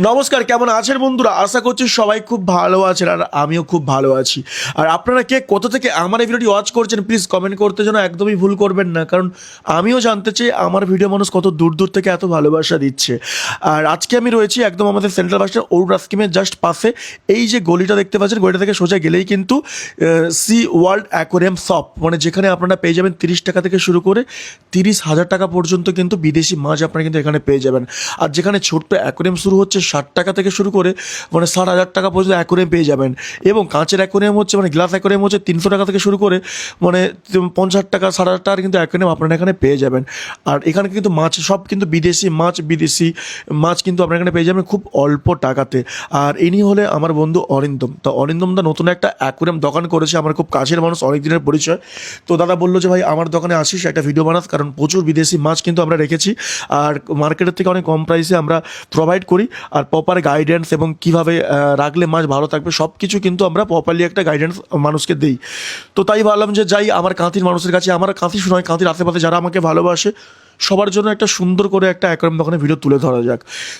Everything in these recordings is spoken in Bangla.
নমস্কার, কেমন আছেন বন্ধুরা? আশা করছি সবাই খুব ভালো আছেন আর আমিও খুব ভালো আছি। আর আপনারা কে কোথা থেকে আমার এই ভিডিওটি ওয়াচ করছেন প্লিজ কমেন্ট করতে যেন একদমই ভুল করবেন না, কারণ আমিও জানতে চাই আমার ভিডিও মানুষ কত দূর দূর থেকে এত ভালোবাসা দিচ্ছে। আর আজকে আমি রয়েছি একদম আমাদের সেন্ট্রাল বাস স্ট্যান্ড অরুণ স্কিমের জাস্ট পাশে। এই যে গলিটা দেখতে পাচ্ছেন, গলিটা থেকে সোজা গেলেই কিন্তু সি ওয়ার্ল্ড অ্যাকোয়ারিয়াম শপ, মানে যেখানে আপনারা পেয়ে যাবেন 30 টাকা থেকে শুরু করে 30,000 টাকা পর্যন্ত কিন্তু বিদেশি মাছ আপনারা কিন্তু এখানে পেয়ে যাবেন। আর যেখানে ছোট্ট অ্যাকোয়ারিয়াম শুরু হচ্ছে 60 টাকা থেকে শুরু করে মানে 60,000 টাকা পর্যন্ত অ্যাকোয়ারিয়াম পেয়ে যাবেন। এবং কাঁচের অ্যাকোয়ারিয়াম হচ্ছে মানে গ্লাস অ্যাকোয়ারিয়াম হচ্ছে 300 টাকা থেকে শুরু করে মানে 50 টাকা 60,000 টাকার কিন্তু অ্যাকোয়ারিয়াম আপনারা এখানে পেয়ে যাবেন। আর এখানে কিন্তু মাছ সব কিন্তু বিদেশি মাছ কিন্তু আপনারা এখানে পেয়ে যাবেন খুব অল্প টাকাতে। আর ইনি হলে আমার বন্ধু অরিন্দম। তো অরিন্দমদা নতুন একটা অ্যাকোয়ারিয়াম দোকান করেছে, আমার খুব কাছের মানুষ, অনেক দিনের পরিচয়। তো দাদা বললো যে ভাই আমার দোকানে আসিস, একটা ভিডিও বানাস, কারণ প্রচুর বিদেশি মাছ কিন্তু আমরা রেখেছি আর মার্কেটের থেকে অনেক কম প্রাইসে আমরা প্রোভাইড করি। আর প্রপার গাইডেন্স এবং কীভাবে রাখলে মাছ ভালো থাকবে সব কিছু কিন্তু আমরা প্রপারলি একটা গাইডেন্স মানুষকে দিই। তো তাই ভাবলাম যে যাই আমার কাঁথির মানুষের কাছে, আমার কাঁথি নয় কাঁথির আশেপাশে যারা আমাকে ভালোবাসে সবার জন্য একটা সুন্দর করে একটা অ্যাকোয়ারিয়াম দোকানে ভিডিও তুলে ধরা যাক।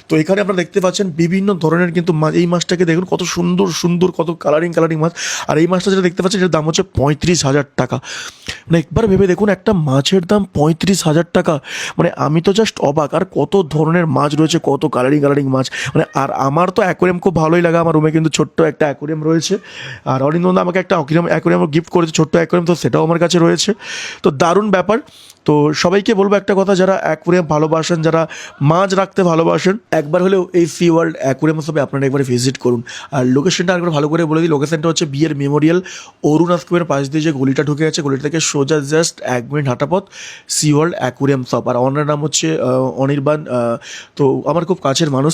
তো এখানে আপনারা দেখতে পাচ্ছেন বিভিন্ন ধরনের কিন্তু মাছ। এই মাছটাকে দেখুন কত সুন্দর সুন্দর, কত কালারিং মাছ। আর এই মাছটা যেটা দেখতে পাচ্ছেন এটার দাম হচ্ছে 35,000 টাকা। মানে একবার ভেবে দেখুন একটা মাছের দাম 35,000 টাকা, মানে আমি তো জাস্ট অবাক। আর কত ধরনের মাছ রয়েছে, কত কালারিং মাছ। মানে আর আমার তো অ্যাকোয়ারিয়াম খুব ভালোই লাগে, আমার রুমে কিন্তু ছোট্ট একটা অ্যাকোয়ারিয়াম রয়েছে। আর অরিন্দম আমাকে একটা অ্যাকোয়ারিয়াম গিফট করেছে, ছোট্ট অ্যাকোয়ারিয়াম, তো সেটাও আমার কাছে রয়েছে। তো দারুণ ব্যাপার। তো সবাইকে বলবো একটা কথা, যারা অ্যাকোয়ারিয়াম ভালোবাসেন, যারা মাছ রাখতে ভালোবাসেন, একবার হলেও এই সি ওয়ার্ল্ড অ্যাকোয়ারিয়াম সবে আপনারা একবার ভিজিট করুন। আর লোকেশনটা আরেকবার ভালো করে বলে দিই, লোকেশনটা হচ্ছে বিয়ের মেমোরিয়াল অরুণ স্কিমের পাশ দিয়ে যে গলিটা ঢুকে গেছে, গলিটা থেকে সোজা জাস্ট 1 মিনিট হাঁটা পথ, সি ওয়ার্ল্ড অ্যাকোয়ারিয়াম শপ। আর ওনার নাম হচ্ছে অনির্বাণ। তো আমার খুব কাছের মানুষ।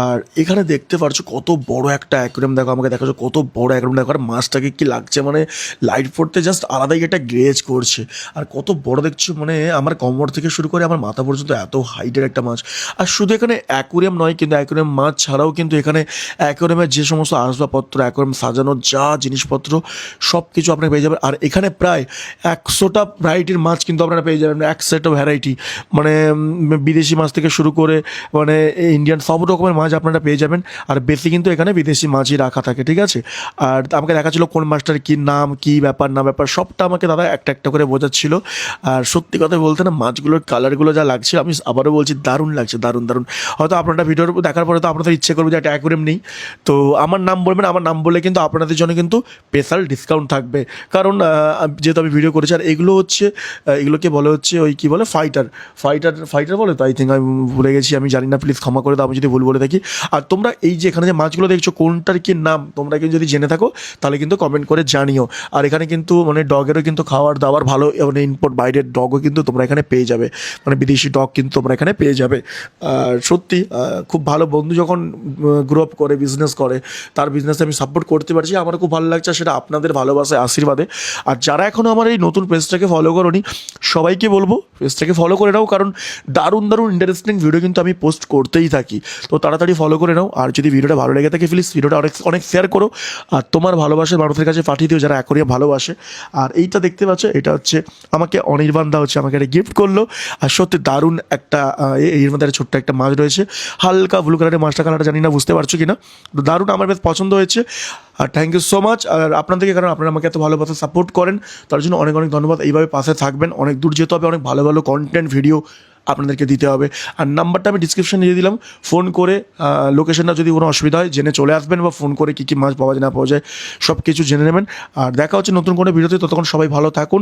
আর এখানে দেখতে পারছো কত বড় একটা অ্যাকোয়ারিয়াম, দেখো আমাকে দেখাচ্ছ কত বড় অ্যাকোয়ারিয়াম, দেখো আর মাছটাকে কি লাগছে, মানে লাইট পড়তে জাস্ট আলাদাই একটা গ্লেজ করছে। আর কত বড় দেখছো, মানে আমার কোমর থেকে শুরু করে আমার মাথা পর্যন্ত এত হাইটের একটা মাছ। আর শুধু এখানে অ্যাকোয়ারিয়াম নয়, কিন্তু অ্যাকোয়ারিয়াম মাছ ছাড়াও কিন্তু এখানে অ্যাকোয়ারিয়ামের যে সমস্ত আসবাবপত্র, অ্যাকোয়ারিয়াম সাজানোর যা জিনিসপত্র সব কিছু আপনারা পেয়ে যাবেন। আর এখানে প্রায় 100টা ভ্যারাইটির মাছ কিন্তু আপনারা পেয়ে যাবেন, এক সেট ভ্যারাইটি, মানে বিদেশি মাছ থেকে শুরু করে মানে ইন্ডিয়ান সব রকমের মাছ আপনারা পেয়ে যাবেন। আর বেশি কিন্তু এখানে বিদেশি মাছই রাখা থাকে, ঠিক আছে। আর আমাকে দেখাচ্ছিল কোন মাছটার কী নাম, কী ব্যাপার না ব্যাপার সবটা আমাকে দাদা একটা একটা করে বোঝাচ্ছিল। আর সত্যি কথা বলতে না, মাছগুলোর কালারগুলো যা লাগছে, আমি আবারও বলছি দারুণ লাগছে, দারুণ। হয়তো আপনারা ভিডিওর দেখার পরে তো আপনাদের ইচ্ছে করবে যে একটা অ্যাকোয়ারিয়াম নেই, তো আমার নাম বলবেন, আমার নাম বললে কিন্তু আপনাদের জন্য কিন্তু স্পেশাল ডিসকাউন্ট থাকবে। কারণ যেহেতু আমি ভিডিও করেছি। আর এগুলো হচ্ছে এগুলোকে বলে হচ্ছে ওই কী বলে ফাইটার বলে, তো আই থিঙ্ক আমি ভুলে গেছি, আমি জানি না, প্লিজ ক্ষমা করে দাও আমি যদি ভুল বলে থাকি। আর তোমরা এই যে এখানে যে মাছগুলো দেখছো কোনটার কী নাম তোমরা কিন্তু যদি জেনে থাকো তাহলে কিন্তু কমেন্ট করে জানিও। আর এখানে কিন্তু মানে ডগেরও কিন্তু খাওয়ার দাওয়ার ভালো, মানে ইম্পোর্ট বাইরের ডগও কিন্তু তোমরা এখানে পেয়ে যাবে, মানে বিদেশি ডগ কিন্তু তোমরা এখানে পেয়ে যাবে। আর সত্যি খুব ভালো বন্ধু যখন গ্রো আপ করে বিজনেস করে, তার বিজনেসে আমি সাপোর্ট করতে পারছি, আমার খুব ভালো লাগছে, সেটা আপনাদের ভালোবাসায় আশীর্বাদে। আর যারা এখনও আমার এই নতুন পেজটাকে ফলো করোনি সবাইকে বলবো পেজটাকে ফলো করে নাও, কারণ দারুণ ইন্টারেস্টিং ভিডিও কিন্তু আমি পোস্ট করতেই থাকি। তো তাড়াতাড়ি ফলো করে নাও। আর যদি ভিডিওটা ভালো লেগে থাকে প্লিজ ভিডিওটা অনেক শেয়ার করো আর তোমার ভালোবাসার মানুষের কাছে পাঠিয়ে দিও যারা অ্যাকোয়ারিয়াম ভালোবাসে। আর এইটা দেখতে পাচ্ছ, এটা হচ্ছে আমাকে অনির্বাণ দা হচ্ছে আমাকে একটা গিফট করলো। আর সত্যি দারুণ একটা এর মধ্যে একটা ছোট্ট একটা মাছ রয়েছে, হালকা ব্লু কালারের মাছটা, কালারটা জানি না বুঝতে পারছো কি না, দারুণ, আমার বেশ পছন্দ হয়েছে। আর থ্যাংক ইউ সো মাচ আর আপনাদেরকে, কারণ আপনারা আমাকে এত ভালোবাসা সাপোর্ট করেন, তার জন্য অনেক ধন্যবাদ। এইভাবে পাশে থাকবেন, অনেক দূর যেতে হবে, অনেক ভালো কন্টেন্ট ভিডিও আপনাদেরকে দিতে হবে। আর নাম্বারটা আমি ডিসক্রিপশানে দিয়ে দিলাম, ফোন করে লোকেশনটা যদি কোনো অসুবিধা হয় জেনে চলে আসবেন, বা ফোন করে কী কী মাছ পাওয়া যায় না পাওয়া যায় সব কিছু জেনে নেবেন। আর দেখা হচ্ছে নতুন কোনো ভিডিওতে, ততক্ষণ সবাই ভালো থাকুন।